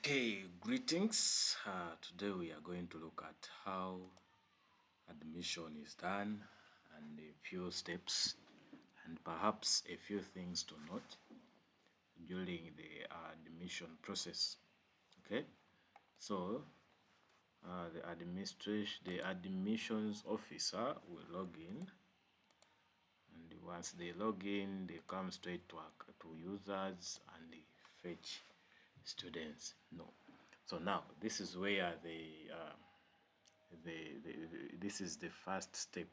Okay, greetings. Today we are going to look at how admission is done and a few steps and perhaps a few things to note during the admission process. Okay, so the admissions officer will log in, and once they log in, they come straight to users and they fetch students. No. So now this is where this is the first step.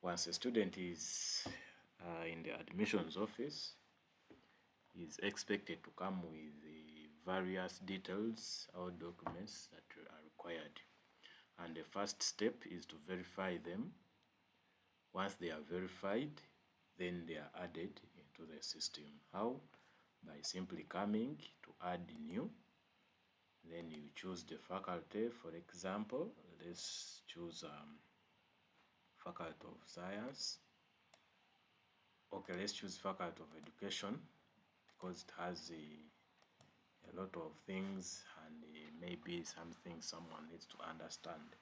Once a student is in the admissions office, he is expected to come with the various details or documents that are required. And the first step is to verify them. Once they are verified, then they are added into the system. How? By simply coming to add new. Then you choose the faculty. For example, let's choose Faculty of Science. Okay, let's choose Faculty of Education because it has a lot of things and maybe something someone needs to understand.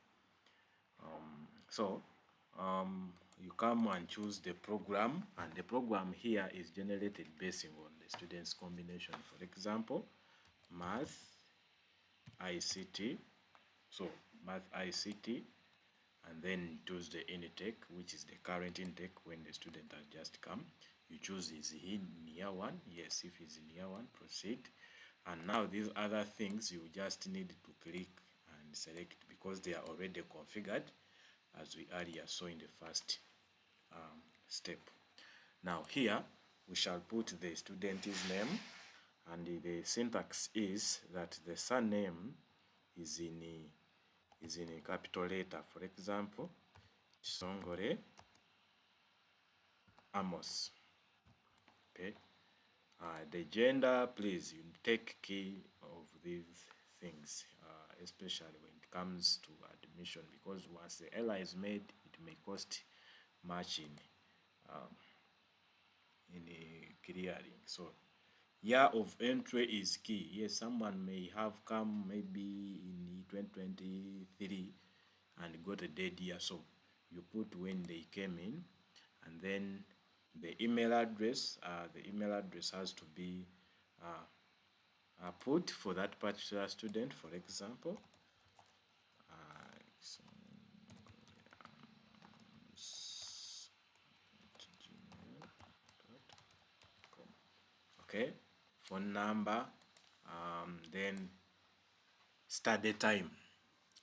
You come and choose the program, and the program here is generated based on the student's combination. For example, Math, ICT. So Math, ICT, and then choose the intake, which is the current intake when the student has just come. You choose, is he in year one? Yes, if he's in year one, proceed. And now these other things you just need to click and select because they are already configured as we earlier saw in the first step. Now here we shall put the student's name, and the syntax is that the surname is in a capital letter. For example, Songore Amos. Okay. The gender, please, you take key of these things, especially when it comes to admission, because once the error is made, it may cost much in clearing. So year of entry is key. Yes, someone may have come maybe in 2023 and got a dead year, so you put when they came in, and then the email address has to be put for that particular student. For example, okay, phone number, then study time.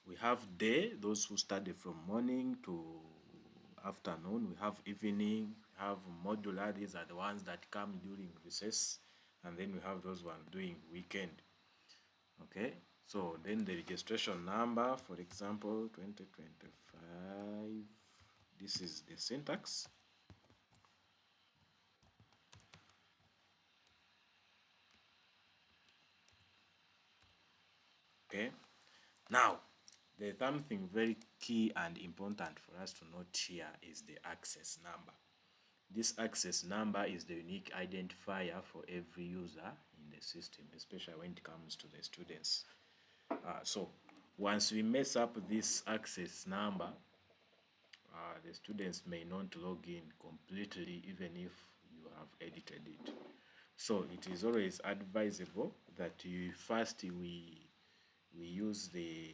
We have day, those who study from morning to afternoon. We have evening, we have modular, these are the ones that come during recess, and then we have those ones doing weekend. Okay, so then the registration number, for example, 2025, this is the syntax. Okay, now there's something very key and important for us to note here is the access number. This access number is the unique identifier for every user in the system, especially when it comes to the students. So once we mess up this access number, the students may not log in completely even if you have edited it. So it is always advisable that we use the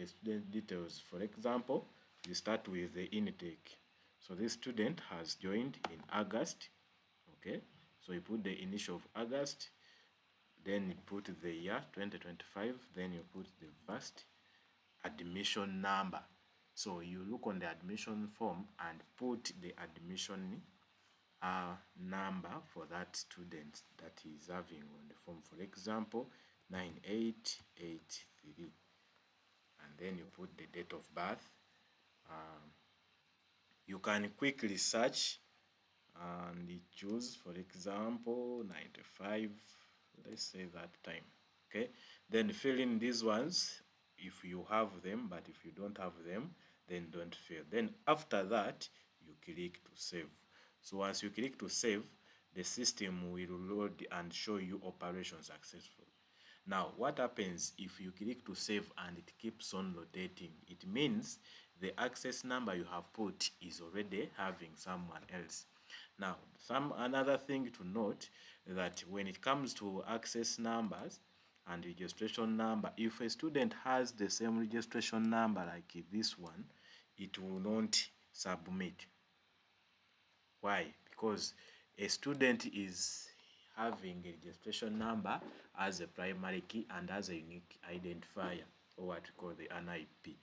student details. For example, you start with the intake. So this student has joined in August. Okay, so you put the initial of August, then you put the year 2025, then you put the first admission number. So you look on the admission form and put the admission number for that student that is having on the form. For example, 9883, and then you put the date of birth. You can quickly search and choose, for example, 95, let's say that time. Okay, then fill in these ones if you have them, but if you don't have them, then don't fill. Then after that, you click to save. So once you click to save, the system will load and show you operation successful. Now, what happens if you click to save and it keeps on rotating? It means the access number you have put is already having someone else. Now, another thing to note that when it comes to access numbers and registration number, if a student has the same registration number like this one, it will not submit. Why? Because a student is having a registration number as a primary key and as a unique identifier, or what we call the NIP.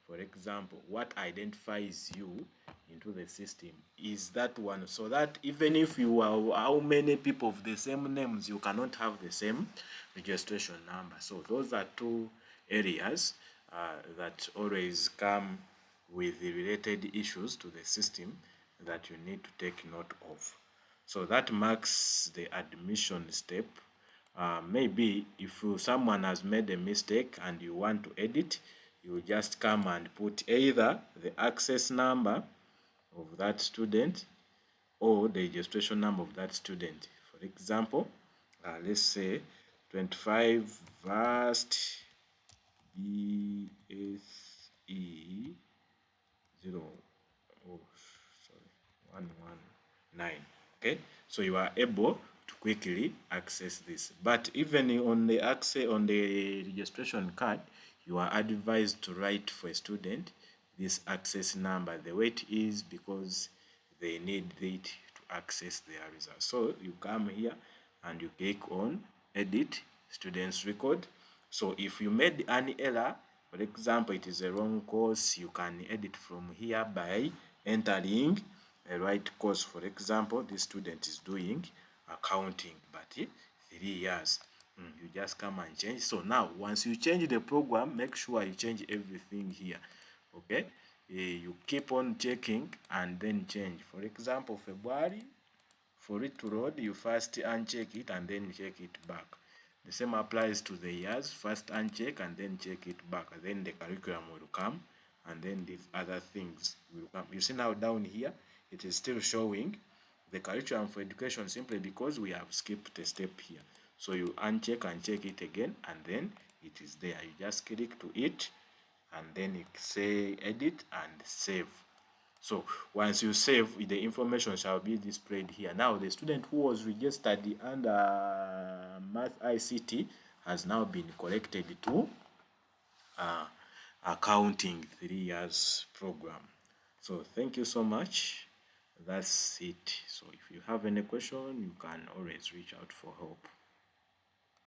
For example, what identifies you into the system is that one, so that even if you are how many people of the same names, you cannot have the same registration number. So those are two areas that always come with the related issues to the system that you need to take note of. So that marks the admission step. Maybe if someone has made a mistake and you want to edit, you just come and put either the access number of that student or the registration number of that student. For example, let's say 25 vast BSE 0, oh, sorry, 119. Okay, so you are able to quickly access this. But even on the registration card, you are advised to write for a student this access number the way it is, because they need it to access their results. So you come here and you click on edit students record. So if you made an error, for example, it is a wrong course, you can edit from here by entering a right course. For example, this student is doing accounting, but 3 years. You just come and change. So now, once you change the program, make sure you change everything here. Okay? You keep on checking and then change. For example, February, for it to load, you first uncheck it and then check it back. The same applies to the years. First uncheck and then check it back. And then the curriculum will come, and then these other things will come. You see now down here, it is still showing the curriculum for education simply because we have skipped a step here. So you uncheck and check it again, and then it is there. You just click to it, and then you say edit and save. So once you save, the information shall be displayed here. Now the student who was registered under Math ICT has now been collected to accounting 3 years program. So thank you so much. That's it. So if you have any question, you can always reach out for help.